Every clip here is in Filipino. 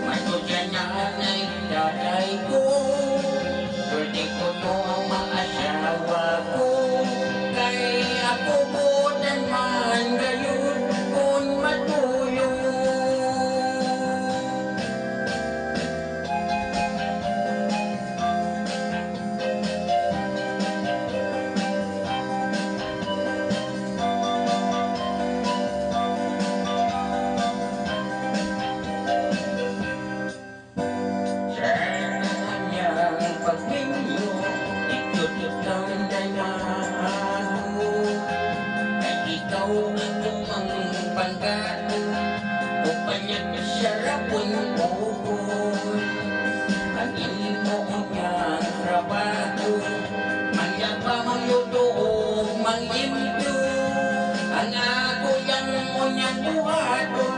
Masuk jangan naik dadaiku, berdiko ang mga asawaku. Kay ako po dan man gayon kung matuyo. Pagminyo, itutot ng daymaho. At ikaw ang panggato, upanyak sarapon bukod. Ang imo niyang trabaho, mangyabang yudo o mangimdo. Ang ako yang unyang buhato,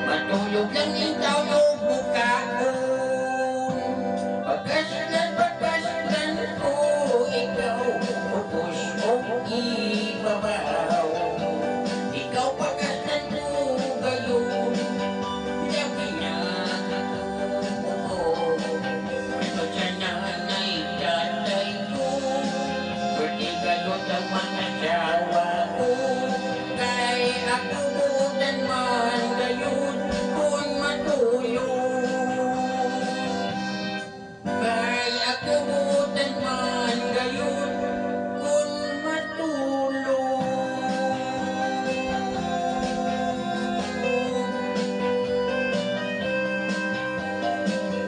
matulog lang ikaw yung bukakon. Pagkasdan ko ikaw, upos o ibabaw. Ikaw pagkasdan ko gayon, yabinyag ako. Ano sana na ikaday ko, pwede gayon ang mga siya.